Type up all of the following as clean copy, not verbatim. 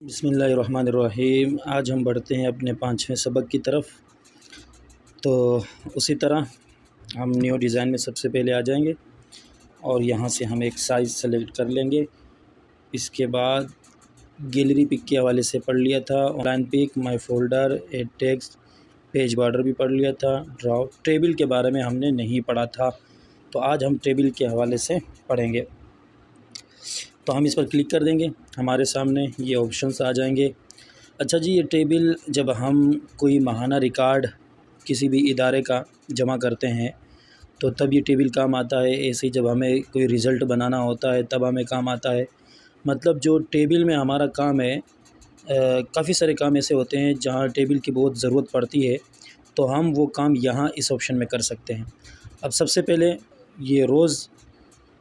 बिस्मिल्लाहिर्रहमानिर्रहीम। आज हम बढ़ते हैं अपने 5वें सबक की तरफ। तो उसी तरह हम न्यू डिज़ाइन में सबसे पहले आ जाएंगे और यहाँ से हम एक साइज़ सेलेक्ट कर लेंगे। इसके बाद गैलरी पिक के हवाले से पढ़ लिया था, online pic, my folder, add text, page border भी पढ़ लिया था। ड्रॉ टेबल के बारे में हमने नहीं पढ़ा था, तो आज हम टेबल के हवाले से पढ़ेंगे। तो हम इस पर क्लिक कर देंगे, हमारे सामने ये ऑप्शंस आ जाएंगे। अच्छा जी, ये टेबल जब हम कोई माहाना रिकॉर्ड किसी भी इदारे का जमा करते हैं तो तब ये टेबल काम आता है। ऐसे ही जब हमें कोई रिज़ल्ट बनाना होता है तब हमें काम आता है। मतलब जो टेबल में हमारा काम है, काफ़ी सारे काम ऐसे होते हैं जहाँ टेबल की बहुत ज़रूरत पड़ती है, तो हम वो काम यहाँ इस ऑप्शन में कर सकते हैं। अब सबसे पहले ये रोज़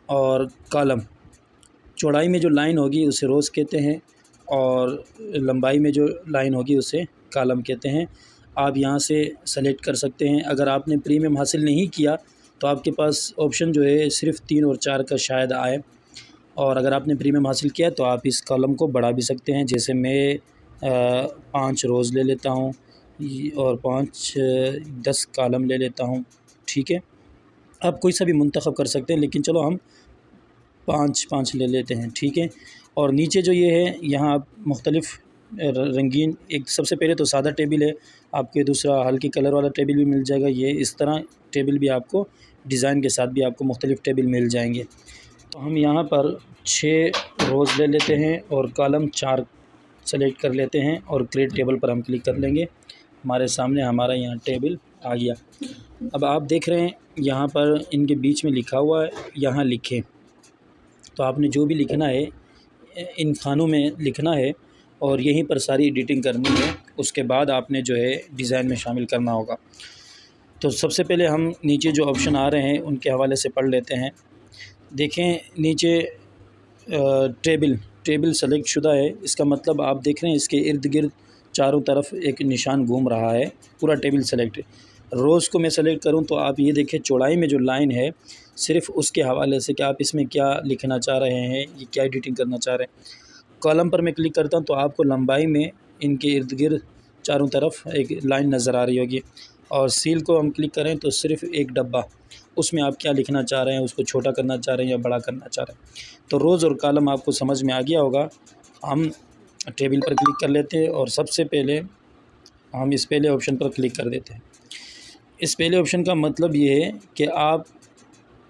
और कॉलम, चौड़ाई में जो लाइन होगी उसे रोज़ कहते हैं और लंबाई में जो लाइन होगी उसे कॉलम कहते हैं। आप यहाँ से सेलेक्ट कर सकते हैं। अगर आपने प्रीमियम हासिल नहीं किया तो आपके पास ऑप्शन जो है सिर्फ़ 3 और 4 का शायद आए, और अगर आपने प्रीमियम हासिल किया तो आप इस कॉलम को बढ़ा भी सकते हैं। जैसे मैं 5 रोज़ ले लेता हूँ और 10 कॉलम ले लेता हूँ, ठीक है। आप कोई सा भी मुंतखब कर सकते हैं, लेकिन चलो हम 5 ले लेते हैं, ठीक है। और नीचे जो ये है, यहाँ आप मुख्तलिफ़ रंगीन, एक सबसे पहले तो सादा टेबल है, आपके दूसरा हल्के कलर वाला टेबल भी मिल जाएगा। ये इस तरह टेबल भी आपको डिज़ाइन के साथ भी आपको मुख्तलिफ़ टेबल मिल जाएंगे। तो हम यहाँ पर 6 रोज़ ले लेते हैं और कॉलम 4 सेलेक्ट कर लेते हैं और क्रिएट टेबल पर हम क्लिक कर लेंगे। हमारे सामने हमारा यहाँ टेबल आ गया। अब आप देख रहे हैं यहाँ पर इनके बीच में लिखा हुआ है, यहाँ लिखें। तो आपने जो भी लिखना है इन खानों में लिखना है और यहीं पर सारी एडिटिंग करनी है। उसके बाद आपने जो है डिज़ाइन में शामिल करना होगा। तो सबसे पहले हम नीचे जो ऑप्शन आ रहे हैं उनके हवाले से पढ़ लेते हैं। देखें नीचे टेबल सेलेक्ट शुदा है। इसका मतलब आप देख रहे हैं इसके इर्द गिर्द चारों तरफ एक निशान घूम रहा है, पूरा टेबल सेलेक्ट है। रोज़ को मैं सेलेक्ट करूं तो आप ये देखें चौड़ाई में जो लाइन है सिर्फ़ उसके हवाले से कि आप इसमें क्या लिखना चाह रहे हैं, ये क्या एडिटिंग करना चाह रहे हैं। कॉलम पर मैं क्लिक करता हूं तो आपको लंबाई में इनके इर्द गिर्द चारों तरफ एक लाइन नज़र आ रही होगी। और सील को हम क्लिक करें तो सिर्फ़ एक डब्बा, उसमें आप क्या लिखना चाह रहे हैं, उसको छोटा करना चाह रहे हैं या बड़ा करना चाह रहे हैं। तो रोज़ और कॉलम आपको समझ में आ गया होगा। हम टेबल पर क्लिक कर लेते हैं और सबसे पहले हम इस पहले ऑप्शन पर क्लिक कर देते हैं। इस पहले ऑप्शन का मतलब ये है कि आप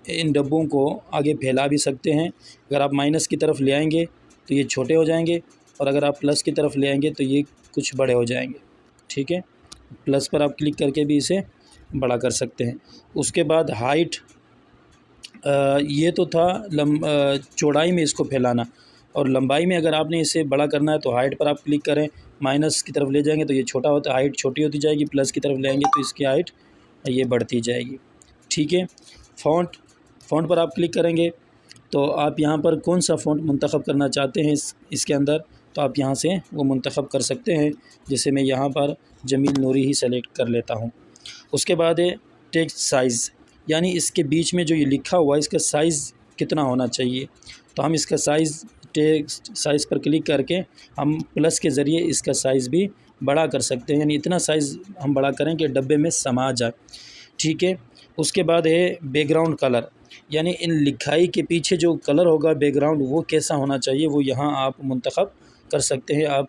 इन डब्बों को आगे फैला भी सकते हैं। अगर आप माइनस की तरफ ले आएंगे तो ये छोटे हो जाएंगे, और अगर आप प्लस की तरफ ले आएंगे तो ये कुछ बड़े हो जाएंगे, ठीक है। प्लस पर आप क्लिक करके भी इसे बड़ा कर सकते हैं। उसके बाद हाइट, ये तो था चौड़ाई में इसको फैलाना, और लंबाई में अगर आपने इसे बड़ा करना है तो हाइट पर आप क्लिक करें। माइनस की तरफ ले जाएंगे तो ये छोटा होता है, हाइट छोटी होती जाएगी। प्लस की तरफ ले आएंगे तो इसकी हाइट ये बढ़ती जाएगी, ठीक है। फ़ॉन्ट पर आप क्लिक करेंगे तो आप यहाँ पर कौन सा फ़ॉन्ट मुंतखब करना चाहते हैं इसके अंदर, तो आप यहाँ से वो मुंतखब कर सकते हैं। जैसे मैं यहाँ पर जमील नूरी ही सेलेक्ट कर लेता हूँ। उसके बाद है टेक्स्ट साइज़, यानी इसके बीच में जो ये लिखा हुआ है इसका साइज़ कितना होना चाहिए। तो हम इसका साइज़, टेक्स्ट साइज़ पर क्लिक करके हम प्लस के ज़रिए इसका साइज़ भी बड़ा कर सकते हैं, यानी इतना साइज़ हम बड़ा करें कि डब्बे में समा जाए, ठीक है। उसके बाद है बैकग्राउंड कलर, यानी इन लिखाई के पीछे जो कलर होगा बैकग्राउंड वो कैसा होना चाहिए, वो यहाँ आप मुंतखब कर सकते हैं। आप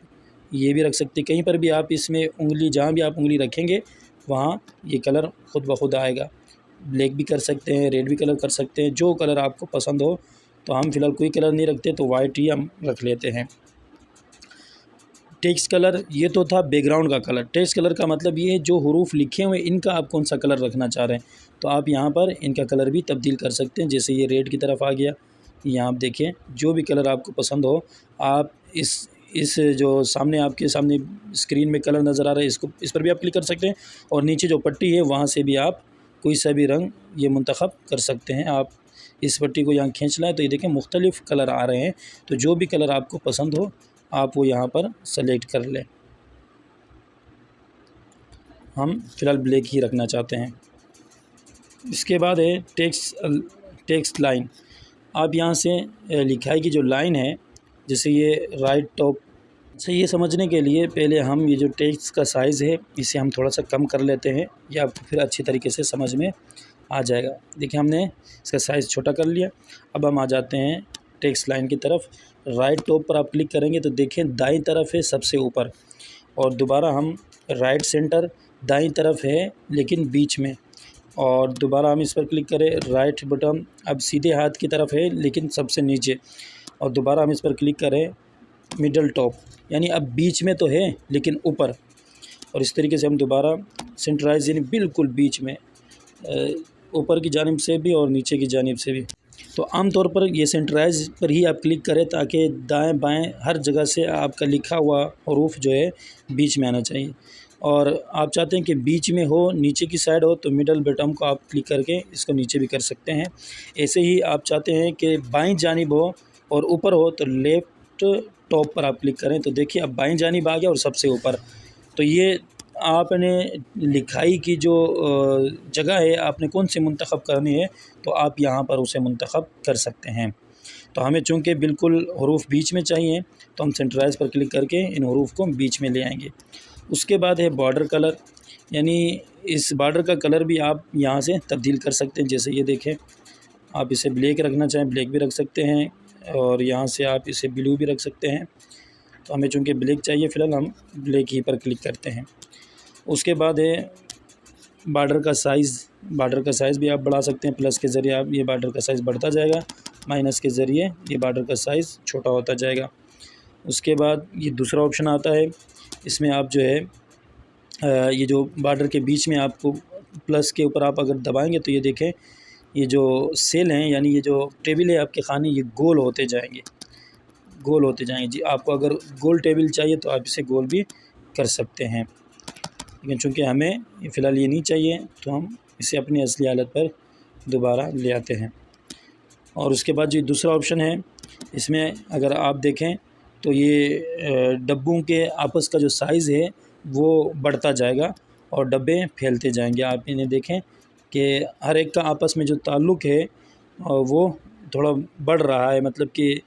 ये भी रख सकते हैं, कहीं पर भी आप इसमें उंगली, जहाँ भी आप उंगली रखेंगे वहाँ ये कलर ख़ुद ब खुद आएगा। ब्लैक भी कर सकते हैं, रेड भी कलर कर सकते हैं, जो कलर आपको पसंद हो। तो हम फ़िलहाल कोई कलर नहीं रखते तो वाइट ही हम रख लेते हैं। टेक्स्ट कलर, ये तो था बैकग्राउंड का कलर। टेक्स्ट कलर का मतलब ये है जो हरूफ लिखे हुए इनका आप कौन सा कलर रखना चाह रहे हैं, तो आप यहाँ पर इनका कलर भी तब्दील कर सकते हैं। जैसे ये रेड की तरफ आ गया, यहाँ आप देखें जो भी कलर आपको पसंद हो आप इस जो सामने आपके सामने स्क्रीन में कलर नज़र आ रहा है इस पर भी आप क्लिक कर सकते हैं। और नीचे जो पट्टी है वहाँ से भी आप कोई सा भी रंग ये मुंतखब कर सकते हैं। आप इस पट्टी को यहाँ खींच लाएँ तो ये देखें मुख्तलिफ़ कलर आ रहे हैं। तो जो भी कलर आपको पसंद हो आप वो यहाँ पर सेलेक्ट कर लें। हम फ़िलहाल ब्लैक ही रखना चाहते हैं। इसके बाद है टेक्स्ट लाइन। आप यहाँ से लिखाई की जो लाइन है, जैसे ये राइट टॉप अच्छा, ये समझने के लिए पहले हम ये जो टेक्स्ट का साइज़ है इसे हम थोड़ा सा कम कर लेते हैं, या आपको फिर अच्छी तरीके से समझ में आ जाएगा। देखिए हमने इसका साइज़ छोटा कर लिया। अब हम आ जाते हैं टेक्स्ट लाइन की तरफ। राइट टॉप पर आप क्लिक करेंगे तो देखें दाईं तरफ है सबसे ऊपर, और दोबारा हम राइट सेंटर दाईं तरफ है लेकिन बीच में, और दोबारा हम इस पर क्लिक करें राइट बटन अब सीधे हाथ की तरफ है लेकिन सबसे नीचे, और दोबारा हम इस पर क्लिक करें मिडल टॉप, यानी अब बीच में तो है लेकिन ऊपर। और इस तरीके से हम दोबारा सेंटराइज यानी बिल्कुल बीच में, ऊपर की जानिब से भी और नीचे की जानिब से भी। तो आमतौर पर ये सेंटराइज पर ही आप क्लिक करें ताकि दाएं बाएं हर जगह से आपका लिखा हुआ हरूफ जो है बीच में आना चाहिए। और आप चाहते हैं कि बीच में हो, नीचे की साइड हो, तो मिडल बटन को आप क्लिक करके इसको नीचे भी कर सकते हैं। ऐसे ही आप चाहते हैं कि बाईं जानिब हो और ऊपर हो तो लेफ़्ट टॉप पर आप क्लिक करें, तो देखिए अब बाईं जानिब आ गया और सबसे ऊपर। तो ये आपने लिखाई की जो जगह है आपने कौन सी मुंतखब करनी है, तो आप यहाँ पर उसे मुंतखब कर सकते हैं। तो हमें चूँकि बिल्कुल हरूफ बीच में चाहिए तो हम सेंटराइज़ पर क्लिक करके इन हरूफ को बीच में ले आएंगे। उसके बाद है बॉर्डर कलर, यानी इस बॉर्डर का कलर भी आप यहाँ से तब्दील कर सकते हैं। जैसे ये देखें, आप इसे ब्लैक रखना चाहें ब्लैक भी रख सकते हैं, और यहाँ से आप इसे ब्लू भी रख सकते हैं। तो हमें चूँकि ब्लैक चाहिए फ़िलहाल हम ब्लैक ही पर क्लिक करते हैं। उसके बाद है बॉर्डर का साइज़ भी आप बढ़ा सकते हैं। प्लस के ज़रिए आप ये बॉर्डर का साइज़ बढ़ता जाएगा, माइनस के ज़रिए ये बॉर्डर का साइज़ छोटा होता जाएगा। उसके बाद ये दूसरा ऑप्शन आता है, इसमें आप जो है ये जो बॉर्डर के बीच में आपको प्लस के ऊपर आप अगर दबाएंगे तो ये देखें ये जो सेल हैं यानी ये जो टेबल है आपके खाने ये गोल होते जाएंगे जी। आपको अगर गोल टेबल चाहिए तो आप इसे गोल भी कर सकते हैं, लेकिन चूँकि हमें फ़िलहाल ये नहीं चाहिए तो हम इसे अपनी असली हालत पर दोबारा ले आते हैं। और उसके बाद जो दूसरा ऑप्शन है इसमें अगर आप देखें तो ये डब्बों के आपस का जो साइज़ है वो बढ़ता जाएगा और डब्बे फैलते जाएंगे। आप इन्हें देखें कि हर एक का आपस में जो ताल्लुक़ है वो थोड़ा बढ़ रहा है, मतलब कि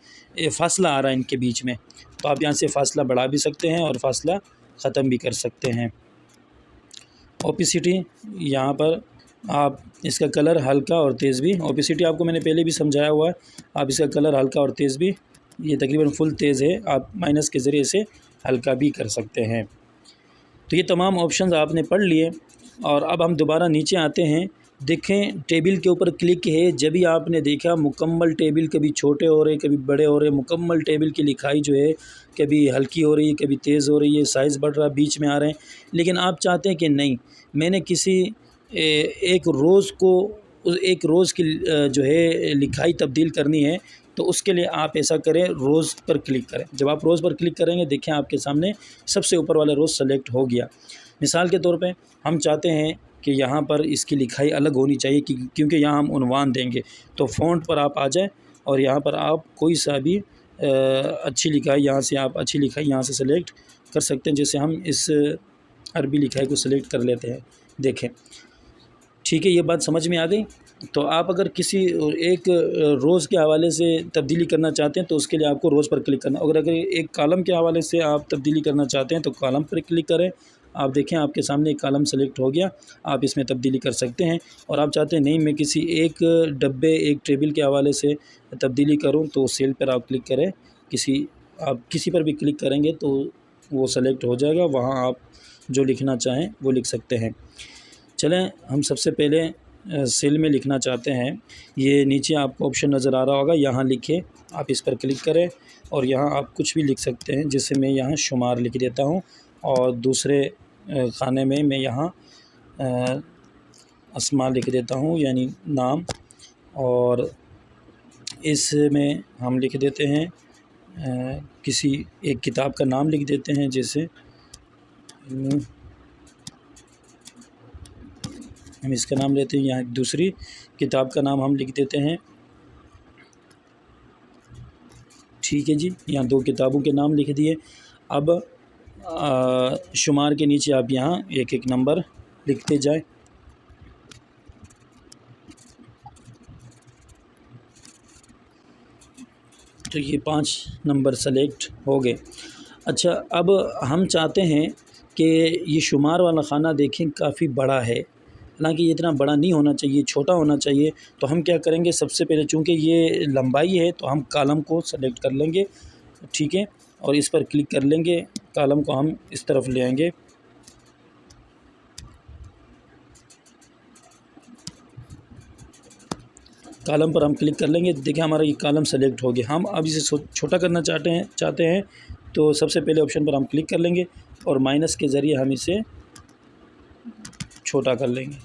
फ़ासला आ रहा है इनके बीच में। तो आप यहाँ से फ़ासला बढ़ा भी सकते हैं और फ़ासला ख़त्म भी कर सकते हैं। ओपेसिटी, यहाँ पर आप इसका कलर हल्का और तेज़ भी, ओपेसिटी आपको मैंने पहले भी समझाया हुआ है। आप इसका कलर हल्का और तेज़ भी, ये तकरीबन फुल तेज़ है, आप माइनस के ज़रिए इसे हल्का भी कर सकते हैं। तो ये तमाम ऑप्शंस आपने पढ़ लिए, और अब हम दोबारा नीचे आते हैं। देखें टेबल के ऊपर क्लिक है, जब भी आपने देखा मुकम्मल टेबल कभी छोटे हो रहे कभी बड़े हो रहे, मुकम्मल टेबल की लिखाई जो है कभी हल्की हो रही है कभी तेज़ हो रही है, साइज़ बढ़ रहा है, बीच में आ रहे हैं। लेकिन आप चाहते हैं कि नहीं, मैंने किसी एक रोज़ की जो है लिखाई तब्दील करनी है, तो उसके लिए आप ऐसा करें, रोज़ पर क्लिक करें। जब आप रोज़ पर क्लिक करेंगे देखें आपके सामने सबसे ऊपर वाला रोज़ सेलेक्ट हो गया। मिसाल के तौर पे हम चाहते हैं कि यहाँ पर इसकी लिखाई अलग होनी चाहिए क्योंकि यहाँ हम उन्वान देंगे, तो फ़ॉन्ट पर आप आ जाएं और यहाँ पर आप कोई सा भी अच्छी लिखाई यहाँ से आप अच्छी लिखाई यहाँ से सेलेक्ट कर सकते हैं। जैसे हम इस अरबी लिखाई को सेलेक्ट कर लेते हैं, देखें ठीक है, ये बात समझ में आ गई। तो आप अगर किसी एक रोज़ के हवाले से तब्दीली करना चाहते हैं तो उसके लिए आपको रोज़ पर क्लिक करना, अगर एक कॉलम के हवाले से आप तब्दीली करना चाहते हैं तो कॉलम पर क्लिक करें। आप देखें आपके सामने एक कॉलम सेलेक्ट हो गया, आप इसमें तब्दीली कर सकते हैं। और आप चाहते हैं नहीं मैं किसी एक डब्बे एक टेबल के हवाले से तब्दीली करूँ, तो सेल पर आप क्लिक करें, आप किसी पर भी क्लिक करेंगे तो वो सेलेक्ट हो जाएगा, वहाँ आप जो लिखना चाहें वो लिख सकते हैं। चलें, हम सबसे पहले सेल में लिखना चाहते हैं। ये नीचे आपको ऑप्शन नज़र आ रहा होगा, यहाँ लिखें, आप इस पर क्लिक करें और यहाँ आप कुछ भी लिख सकते हैं। जैसे मैं यहाँ शुमार लिख देता हूँ, और दूसरे खाने में मैं यहाँ अस्मा लिख देता हूँ यानी नाम, और इसमें हम लिख देते हैं किसी एक किताब का नाम लिख देते हैं। जैसे हम इसका नाम लेते हैं, यहाँ दूसरी किताब का नाम हम लिख देते हैं। ठीक है जी, यहाँ 2 किताबों के नाम लिख दिए। अब शुमार के नीचे आप यहाँ एक एक नंबर लिखते जाएं। तो ये 5 नंबर सेलेक्ट हो गए। अच्छा, अब हम चाहते हैं कि ये शुमार वाला खाना देखें काफ़ी बड़ा है, हालाँकि ये इतना बड़ा नहीं होना चाहिए, छोटा होना चाहिए। तो हम क्या करेंगे, सबसे पहले चूँकि ये लंबाई है तो हम कॉलम को सेलेक्ट कर लेंगे, ठीक है, और इस पर क्लिक कर लेंगे। कॉलम को हम इस तरफ ले आएंगे, कॉलम पर हम क्लिक कर लेंगे। देखिए हमारा ये कॉलम सेलेक्ट हो गया। हम अब इसे छोटा करना चाहते हैं तो सबसे पहले ऑप्शन पर हम क्लिक कर लेंगे और माइनस के ज़रिए हम इसे छोटा कर लेंगे।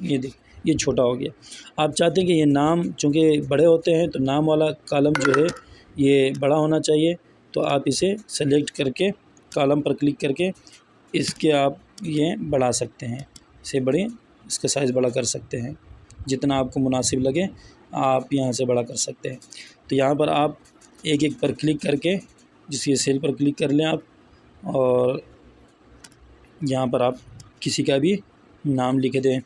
ये देखिए ये छोटा हो गया। आप चाहते हैं कि ये नाम चूँकि बड़े होते हैं तो नाम वाला कॉलम जो है ये बड़ा होना चाहिए, तो आप इसे सेलेक्ट करके कॉलम पर क्लिक करके इसके आप ये बढ़ा सकते हैं, इसे बड़े इसका साइज़ बड़ा कर सकते हैं, जितना आपको मुनासिब लगे आप यहाँ से बड़ा कर सकते हैं। तो यहाँ पर आप एक एक पर क्लिक करके जिस ये सेल पर क्लिक कर लें आप, और यहाँ पर आप किसी का भी नाम लिख दें।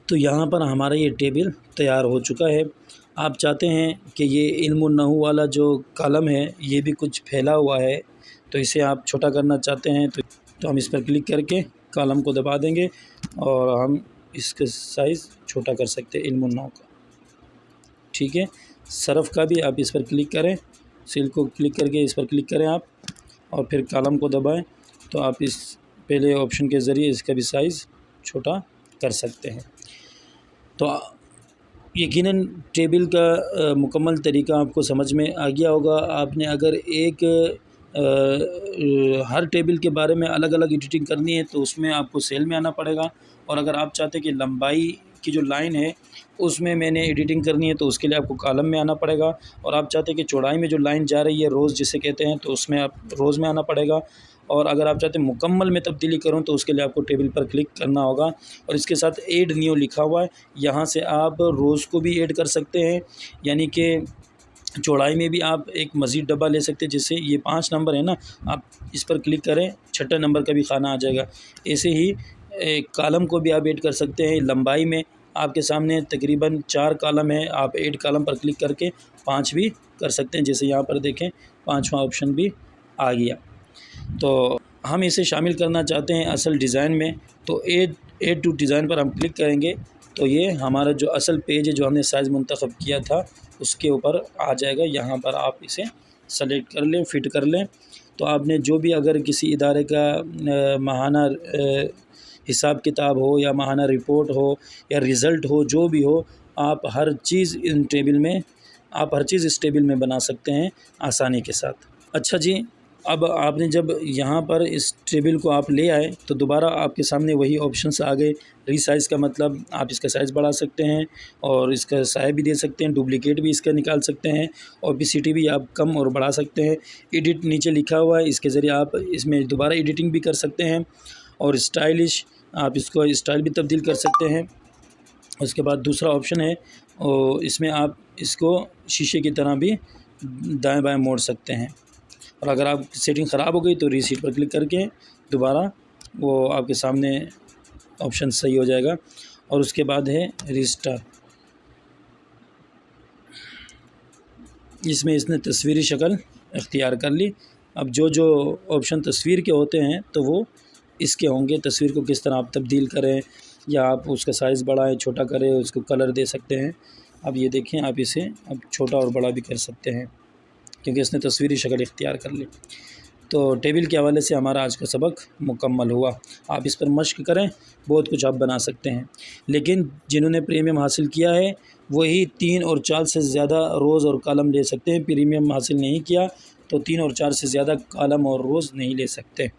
तो यहाँ पर हमारा ये टेबल तैयार हो चुका है। आप चाहते हैं कि ये इल्म नहू वाला जो कॉलम है ये भी कुछ फैला हुआ है, तो इसे आप छोटा करना चाहते हैं तो हम इस पर क्लिक करके कॉलम को दबा देंगे और हम इसका साइज़ छोटा कर सकते हैं इल्म नहू का, ठीक है। सरफ़ का भी आप इस पर क्लिक करें, सील को क्लिक करके इस पर क्लिक करें आप और फिर कॉलम को दबाएं, तो आप इस पहले ऑप्शन के ज़रिए इसका भी साइज़ छोटा कर सकते हैं। तो यकीनन टेबल का मुकम्मल तरीका आपको समझ में आ गया होगा। आपने अगर एक हर टेबल के बारे में अलग अलग एडिटिंग करनी है तो उसमें आपको सेल में आना पड़ेगा, और अगर आप चाहते हैं कि लंबाई की जो लाइन है उसमें मैंने एडिटिंग करनी है तो उसके लिए आपको कॉलम में आना पड़ेगा, और आप चाहते हैं कि चौड़ाई में जो लाइन जा रही है रोज़ जिसे कहते हैं तो उसमें आप रोज़ में आना पड़ेगा, और अगर आप चाहते हैं मुकम्मल में तब्दीली करूं तो उसके लिए आपको टेबल पर क्लिक करना होगा और इसके साथ ऐड न्यू लिखा हुआ है, यहाँ से आप रोज़ को भी ऐड कर सकते हैं, यानी कि चौड़ाई में भी आप एक मज़ीद डब्बा ले सकते हैं। जिससे ये 5 नंबर है ना, आप इस पर क्लिक करें 6ठे नंबर का भी खाना आ जाएगा। ऐसे ही कॉलम को भी आप ऐड कर सकते हैं। लंबाई में आपके सामने तकरीबन 4 कॉलम है, आप ऐड कॉलम पर क्लिक करके 5 भी कर सकते हैं। जैसे यहाँ पर देखें 5वां ऑप्शन भी आ गया। तो हम इसे शामिल करना चाहते हैं असल डिज़ाइन में, तो ऐड टू डिज़ाइन पर हम क्लिक करेंगे तो ये हमारा जो असल पेज है जो हमने साइज़ मुंतखब किया था उसके ऊपर आ जाएगा। यहाँ पर आप इसे सेलेक्ट कर लें, फ़िट कर लें। तो आपने जो भी अगर किसी इदारे का माहाना हिसाब किताब हो या माहाना रिपोर्ट हो या रिज़ल्ट हो, जो भी हो, आप हर चीज़ इन टेबल में इस टेबल में बना सकते हैं आसानी के साथ। अच्छा जी, अब आपने जब यहाँ पर इस टेबल को आप ले आए तो दोबारा आपके सामने वही ऑप्शंस आ गए। रीसाइज़ का मतलब आप इसका साइज़ बढ़ा सकते हैं और इसका साइज़ भी दे सकते हैं, डुप्लिकेट भी इसका निकाल सकते हैं, ओपेसिटी भी आप कम और बढ़ा सकते हैं। एडिट नीचे लिखा हुआ है, इसके ज़रिए आप इसमें दोबारा एडिटिंग भी कर सकते हैं, और स्टाइलिश आप इसको स्टाइल भी तब्दील कर सकते हैं। उसके बाद दूसरा ऑप्शन है और इसमें आप इसको शीशे की तरह भी दाएँ बाएँ मोड़ सकते हैं, और अगर आप सेटिंग ख़राब हो गई तो रीसेट पर क्लिक करके दोबारा वो आपके सामने ऑप्शन सही हो जाएगा। और उसके बाद है रिस्टार, इसमें इसने तस्वीरी शक्ल इख्तियार कर ली। अब जो ऑप्शन तस्वीर के होते हैं तो वो इसके होंगे, तस्वीर को किस तरह आप तब्दील करें या आप उसका साइज़ बढ़ाएं छोटा करें, उसको कलर दे सकते हैं। अब ये देखें, आप इसे अब छोटा और बड़ा भी कर सकते हैं क्योंकि इसने तस्वीरी शक्ल इख्तियार कर ली। तो टेबल के हवाले से हमारा आज का सबक मुकम्मल हुआ। आप इस पर मश्क करें, बहुत कुछ आप बना सकते हैं। लेकिन जिन्होंने प्रीमियम हासिल किया है वही 3 और 4 से ज़्यादा रोज़ और कॉलम ले सकते हैं। प्रीमियम हासिल नहीं किया तो 3 और 4 से ज़्यादा कॉलम और रोज़ नहीं ले सकते।